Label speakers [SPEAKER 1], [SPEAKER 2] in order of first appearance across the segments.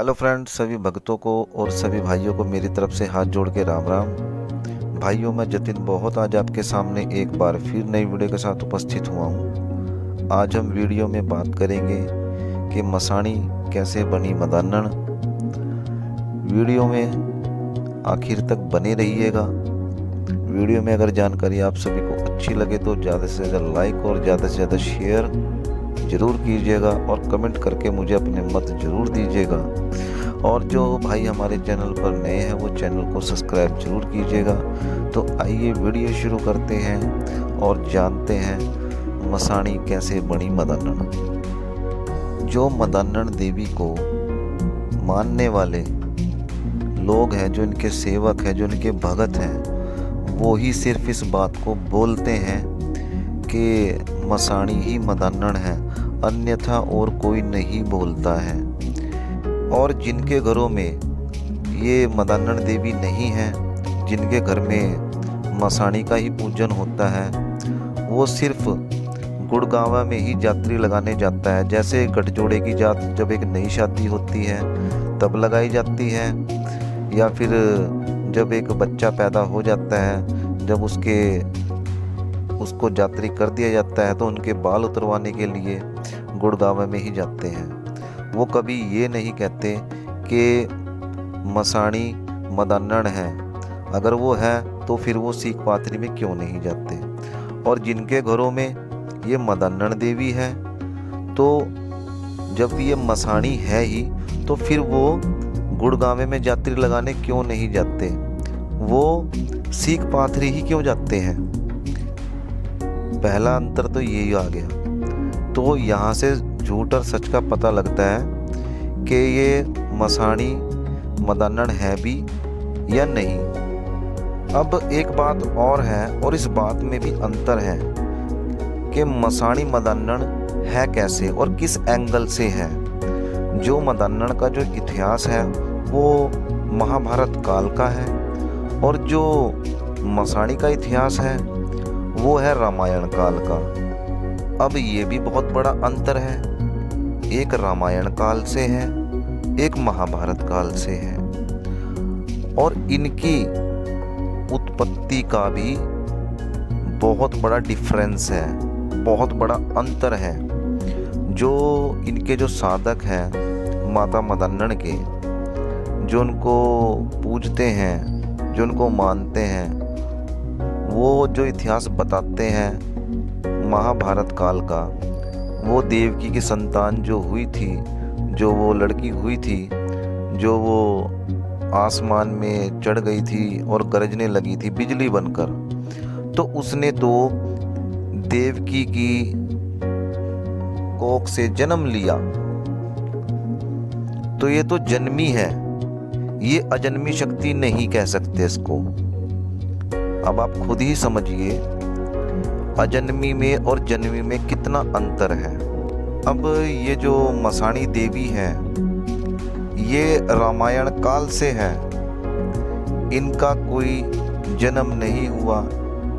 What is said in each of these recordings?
[SPEAKER 1] Hello friends, सभी भक्तों को और सभी भाइयों को मेरी तरफ से हाथ जोड़ के राम राम। भाइयों, मैं जतिन बहुत आज आपके सामने एक बार फिर नई वीडियो के साथ उपस्थित हुआ हूँ। आज हम वीडियो में बात करेंगे कि मसाणी कैसे बनी मदान्नड़। वीडियो में आखिर तक बने रहिएगा। वीडियो में अगर जानकारी आप सभी को अच्छी लगे तो ज़्यादा से ज़्यादा लाइक और ज़्यादा से ज़्यादा शेयर ज़रूर कीजिएगा और कमेंट करके मुझे अपने मत ज़रूर दीजिएगा। और जो भाई हमारे चैनल पर नए हैं वो चैनल को सब्सक्राइब जरूर कीजिएगा। तो आइए वीडियो शुरू करते हैं और जानते हैं मसाणी कैसे बनी मदान्नड़। जो मदान्नड़ देवी को मानने वाले लोग हैं, जो इनके सेवक हैं, जो इनके भगत हैं, वो ही सिर्फ इस बात को बोलते हैं कि मसाणी ही मदान्नड़ है, अन्यथा और कोई नहीं बोलता है। और जिनके घरों में ये मदान्नड़ देवी नहीं है, जिनके घर में मसाणी का ही पूजन होता है, वो सिर्फ गुड़गांवा में ही जातरी लगाने जाता है। जैसे गठजोड़े की जात जब एक नई शादी होती है तब लगाई जाती है, या फिर जब एक बच्चा पैदा हो जाता है, जब उसको जातरी कर दिया जाता है तो उनके बाल उतरवाने के लिए गुड़गांवा में ही जाते हैं। वो कभी ये नहीं कहते कि मसाणी मदान्नड़ है। अगर वो है तो फिर वो सीख पातरी में क्यों नहीं जाते। और जिनके घरों में ये मदान्नड़ देवी है, तो जब ये मसाणी है ही तो फिर वो गुड़गांव में जातरी लगाने क्यों नहीं जाते, वो सीख पाथरी ही क्यों जाते हैं। पहला अंतर तो यही आ गया। तो यहाँ से झूठ और सच का पता लगता है कि ये मसाणी मदान्नड़ है भी या नहीं। अब एक बात और है, और इस बात में भी अंतर है कि मसाणी मदान्नड़ है कैसे और किस एंगल से है। जो मदान्नड़ का जो इतिहास है वो महाभारत काल का है, और जो मसाणी का इतिहास है वो है रामायण काल का। अब ये भी बहुत बड़ा अंतर है, एक रामायण काल से है, एक महाभारत काल से है। और इनकी उत्पत्ति का भी बहुत बड़ा डिफरेंस है, बहुत बड़ा अंतर है। जो इनके जो साधक हैं माता मदान्नड़ के, जो उनको पूजते हैं, जो उनको मानते हैं, वो जो इतिहास बताते हैं महाभारत काल का, वो देवकी की संतान जो हुई थी, जो वो लड़की हुई थी, जो वो आसमान में चढ़ गई थी और गरजने लगी थी बिजली बनकर, तो उसने तो देवकी की कोख से जन्म लिया। तो ये तो जन्मी है, ये अजन्मी शक्ति नहीं कह सकते इसको। अब आप खुद ही समझिए अजन्मी में और जन्मी में कितना अंतर है। अब ये जो मसाणी देवी है ये रामायण काल से है, इनका कोई जन्म नहीं हुआ,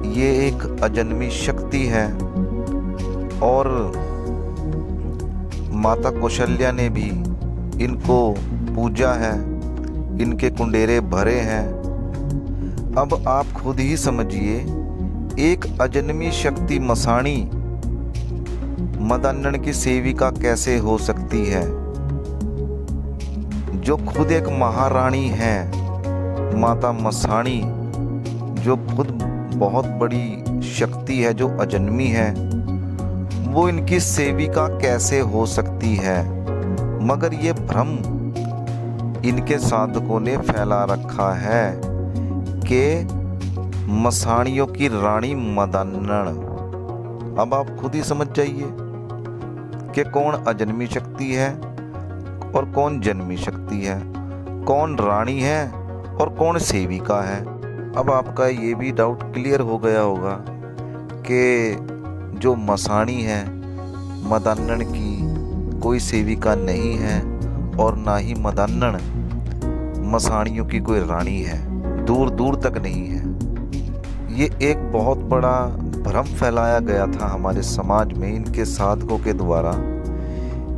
[SPEAKER 1] ये एक अजन्मी शक्ति है। और माता कौशल्या ने भी इनको पूजा है, इनके कुंडेरे भरे हैं। अब आप खुद ही समझिए, एक अजन्मी शक्ति मसाणी मदान्नड़ की सेविका कैसे हो सकती है, जो खुद एक महारानी है माता मसाणी, जो खुद बहुत बड़ी शक्ति है, जो अजन्मी है, वो इनकी सेविका कैसे हो सकती है। मगर ये भ्रम इनके साधकों ने फैला रखा है कि मसाणियों की रानी मदान्नड़। अब आप खुद ही समझ जाइए कि कौन अजन्मी शक्ति है और कौन जन्मी शक्ति है, कौन रानी है और कौन सेविका है। अब आपका ये भी डाउट क्लियर हो गया होगा कि जो मसाणी है मदान्नड़ की कोई सेविका नहीं है, और ना ही मदान्नड़ मसाणियों की कोई रानी है, दूर दूर तक नहीं है। ये एक बहुत बड़ा भ्रम फैलाया गया था हमारे समाज में इनके साधकों के द्वारा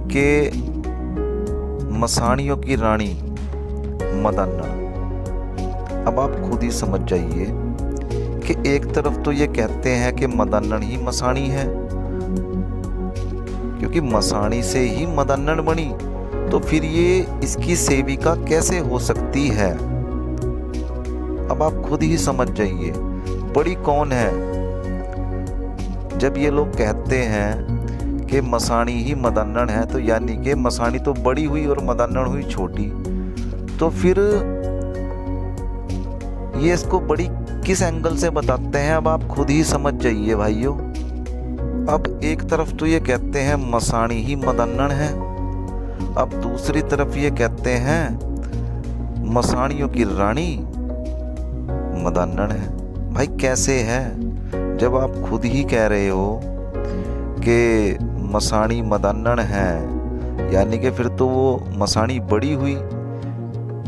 [SPEAKER 1] कि मसाणियों की रानी मदान्नन। अब आप खुद ही समझ जाइए कि एक तरफ तो ये कहते हैं कि मदान्नन ही मसाणी है, क्योंकि मसाणी से ही मदान्नन बनी, तो फिर ये इसकी सेविका कैसे हो सकती है। अब आप खुद ही समझ जाइए बड़ी कौन है। जब ये लोग कहते हैं कि मसाणी ही मदान्नन है, तो यानी कि मसाणी तो बड़ी हुई और मदान्नन हुई छोटी, तो फिर ये इसको बड़ी किस एंगल से बताते हैं। अब आप खुद ही समझ जाइए भाइयों। अब एक तरफ तो ये कहते हैं मसाणी ही मदान्नन है, अब दूसरी तरफ ये कहते हैं मसाणियों की रानी मदान्नन है। भाई कैसे है, जब आप खुद ही कह रहे हो कि मसाणी मदान्नन है, यानी कि फिर तो वो मसाणी बड़ी हुई,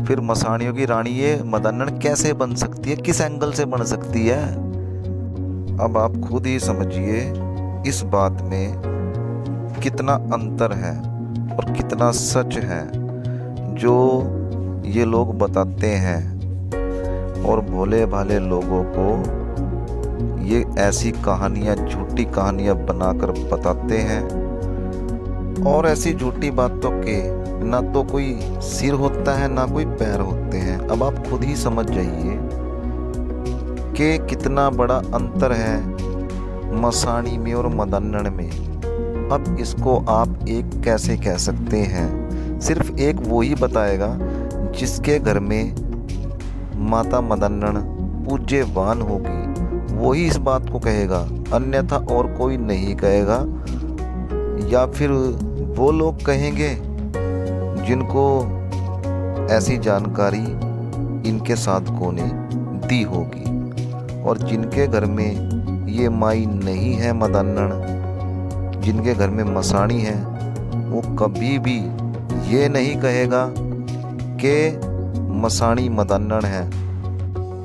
[SPEAKER 1] फिर मसाणियों की रानी ये मदान्नन कैसे बन सकती है, किस एंगल से बन सकती है। अब आप खुद ही समझिए इस बात में कितना अंतर है और कितना सच है जो ये लोग बताते हैं, और भोले भाले लोगों को ये ऐसी कहानियाँ, झूठी कहानियाँ बनाकर बताते हैं। और ऐसी झूठी बातों के ना तो कोई सिर होता है ना कोई पैर होते हैं। अब आप खुद ही समझ जाइए कि कितना बड़ा अंतर है मसाणी में और मदान्नन में। अब इसको आप एक कैसे कह सकते हैं, सिर्फ एक वो ही बताएगा जिसके घर में माता मदान्नन पूज्यवान होगी, वही इस बात को कहेगा, अन्यथा और कोई नहीं कहेगा। या फिर वो लोग कहेंगे जिनको ऐसी जानकारी इनके साधकों ने दी होगी, और जिनके घर में ये माई नहीं है मदान्नन, जिनके घर में मसाणी है, वो कभी भी ये नहीं कहेगा कि मसाणी मदान्नन है।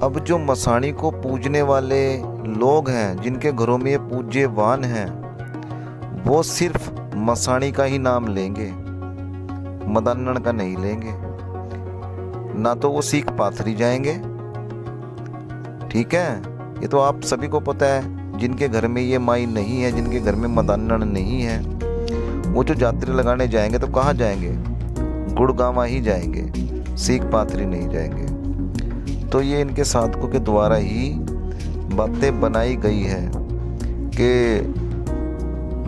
[SPEAKER 1] अब जो मसाणी को पूजने वाले लोग हैं, जिनके घरों में ये पूज्यवान हैं, वो सिर्फ मसाणी का ही नाम लेंगे, मदान्नन का नहीं लेंगे। ना तो वो सीख पाथरी जाएंगे, ठीक है, ये तो आप सभी को पता है। जिनके घर में ये माई नहीं है, जिनके घर में मदान्नन नहीं है, वो जो जातरी लगाने जाएंगे तो कहाँ जाएंगे, गुड़गांवा ही जाएंगे, सीख पाथरी नहीं जाएंगे। तो ये इनके साधकों के द्वारा ही बातें बनाई गई है कि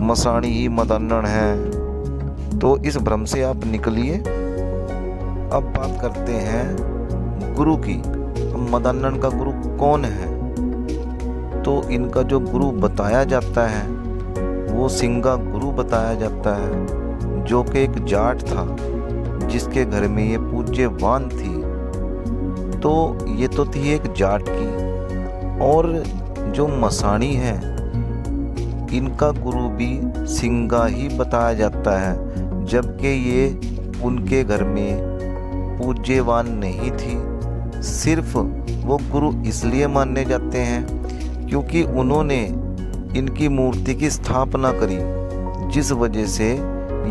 [SPEAKER 1] मसाणी ही मदान्नन है, तो इस भ्रम से आप निकलिए। अब बात करते हैं गुरु की। मदान्नन का गुरु कौन है, तो इनका जो गुरु बताया जाता है वो सिंगा गुरु बताया जाता है, जो कि एक जाट था जिसके घर में ये पूज्यवान थी। तो ये तो थी एक जाट की। और जो मसाणी है इनका गुरु भी सिंगा ही बताया जाता है, जबकि ये उनके घर में पूज्यवान नहीं थी। सिर्फ वो गुरु इसलिए माने जाते हैं क्योंकि उन्होंने इनकी मूर्ति की स्थापना करी, जिस वजह से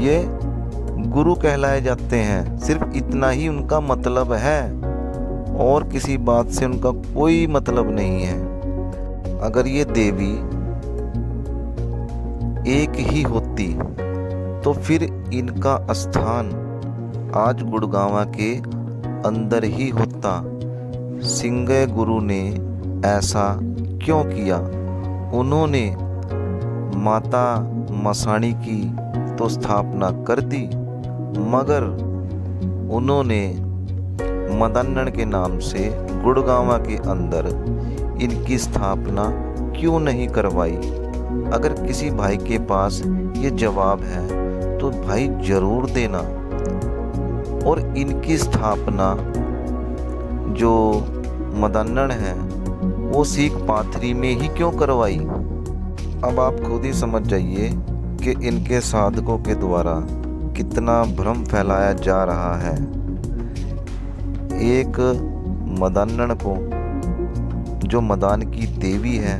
[SPEAKER 1] ये गुरु कहलाए जाते हैं। सिर्फ इतना ही उनका मतलब है, और किसी बात से उनका कोई मतलब नहीं है। अगर ये देवी एक ही होती तो फिर इनका स्थान आज गुड़गांवा के अंदर ही होता। सिंगा गुरु ने ऐसा क्यों किया? उन्होंने माता मसाणी की तो स्थापना कर दी, मगर उन्होंने मदान्नन के नाम से गुड़गांवा के अंदर इनकी स्थापना क्यों नहीं करवाई? अगर किसी भाई के पास ये जवाब है तो भाई जरूर देना। और इनकी स्थापना जो मदान्नन है वो सीख पाथरी में ही क्यों करवाई? अब आप खुद ही समझ जाइए कि इनके साधकों के द्वारा कितना भ्रम फैलाया जा रहा है। एक मदान्नन को, जो मदान की देवी है,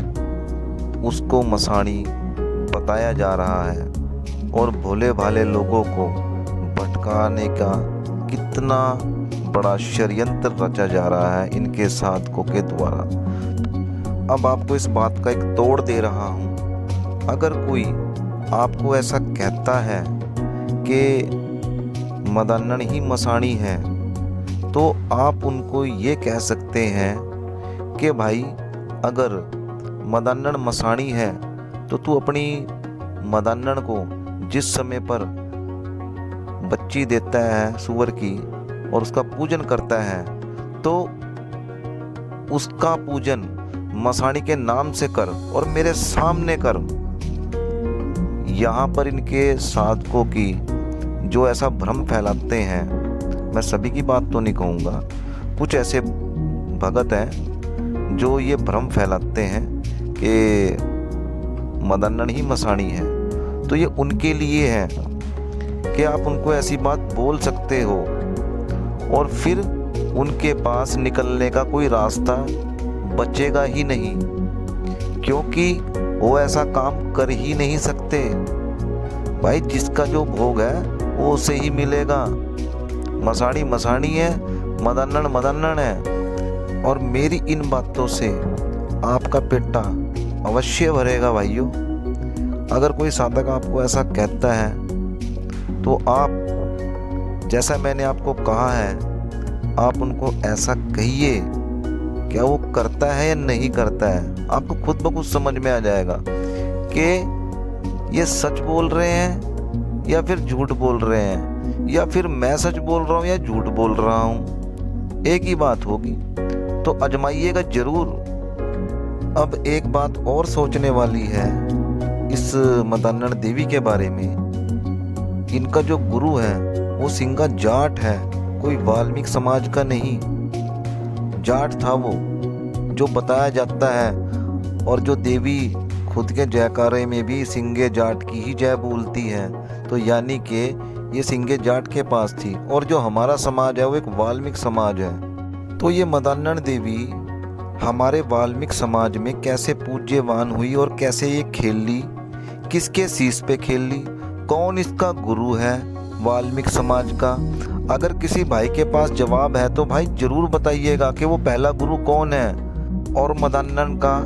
[SPEAKER 1] उसको मसाणी बताया जा रहा है और भोले भाले लोगों को भटकाने का कितना बड़ा षड्यंत्र रचा जा रहा है इनके साधकों के द्वारा। अब आपको इस बात का एक तोड़ दे रहा हूँ। अगर कोई आपको ऐसा कहता है कि मदान्नड़ ही मसाणी है, तो आप उनको ये कह सकते हैं कि भाई अगर मदान्नड़ मसाणी है तो तू अपनी मदान्नड़ को जिस समय पर बच्ची देता है सूअर की और उसका पूजन करता है, तो उसका पूजन मसाणी के नाम से कर और मेरे सामने कर। यहाँ पर इनके साधकों की जो ऐसा भ्रम फैलाते हैं, मैं सभी की बात तो नहीं कहूँगा, कुछ ऐसे भगत हैं जो ये भ्रम फैलाते हैं कि मदान्नड़ ही मसाणी है, तो ये उनके लिए है कि आप उनको ऐसी बात बोल सकते हो और फिर उनके पास निकलने का कोई रास्ता बचेगा ही नहीं, क्योंकि वो ऐसा काम कर ही नहीं सकते। भाई जिसका जो भोग है वो उसे ही मिलेगा। मसाणी मसाणी है, मदान्नड़ मदान्नड़ है। और मेरी इन बातों से आपका पेटा अवश्य भरेगा भाइयों। अगर कोई साधक आपको ऐसा कहता है तो आप, जैसा मैंने आपको कहा है, आप उनको ऐसा कहिए, क्या वो करता है या नहीं करता है। आपको खुद ब खुद समझ में आ जाएगा कि ये सच बोल रहे हैं या फिर झूठ बोल रहे हैं, या फिर मैं सच बोल रहा हूँ या झूठ बोल रहा हूँ। एक ही बात होगी, तो आजमाइएगा जरूर। अब एक बात और सोचने वाली है इस मदान्नड़ देवी के बारे में। इनका जो गुरु है वो सिंगा जाट है, कोई वाल्मीकि समाज का नहीं। जाट था वो, जो बताया जाता है, और जो देवी खुद के जयकारे में भी सिंगे जाट की ही जय बोलती है, तो यानी कि ये सिंगे जाट के पास थी। और जो हमारा समाज है वो एक वाल्मीकि समाज है। तो ये मदान्नड़ देवी हमारे वाल्मीकि समाज में कैसे पूज्यवान हुई और कैसे ये खेल ली, किसके शीश पे खेल ली, कौन इसका गुरु है वाल्मीकि समाज का। अगर किसी भाई के पास जवाब है तो भाई जरूर बताइएगा कि वो पहला गुरु कौन है और मदान्नड़ का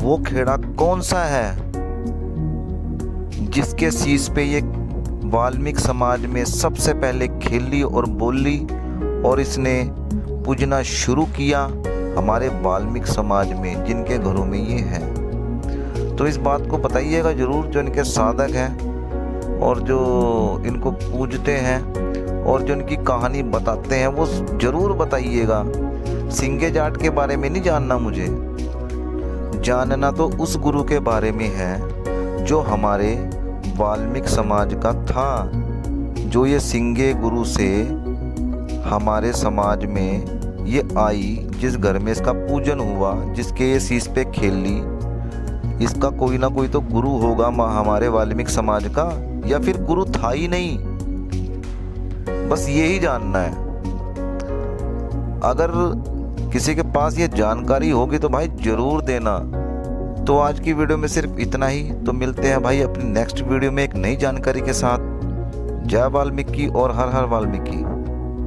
[SPEAKER 1] वो खेड़ा कौन सा है जिसके शीश पे ये वाल्मीकि समाज में सबसे पहले खेली और बोली और इसने पूजना शुरू किया हमारे वाल्मीकि समाज में, जिनके घरों में ये है। तो इस बात को बताइएगा जरूर, जो इनके साधक हैं और जो इनको पूजते हैं और जो इनकी कहानी बताते हैं वो जरूर बताइएगा। सिंगे जाट के बारे में नहीं जानना मुझे, जानना तो उस गुरु के बारे में है जो हमारे वाल्मीकि समाज का था, जो ये सिंगे गुरु से हमारे समाज में ये आई, जिस घर में इसका पूजन हुआ, जिसके ये शीश पे खेली। इसका कोई ना कोई तो गुरु होगा हमारे वाल्मीकि समाज का, या फिर गुरु था ही नहीं। बस यही जानना है। अगर किसी के पास ये जानकारी होगी तो भाई जरूर देना। तो आज की वीडियो में सिर्फ इतना ही। तो मिलते हैं भाई अपनी नेक्स्ट वीडियो में एक नई जानकारी के साथ। जय वाल्मीकि और हर हर वाल्मीकि।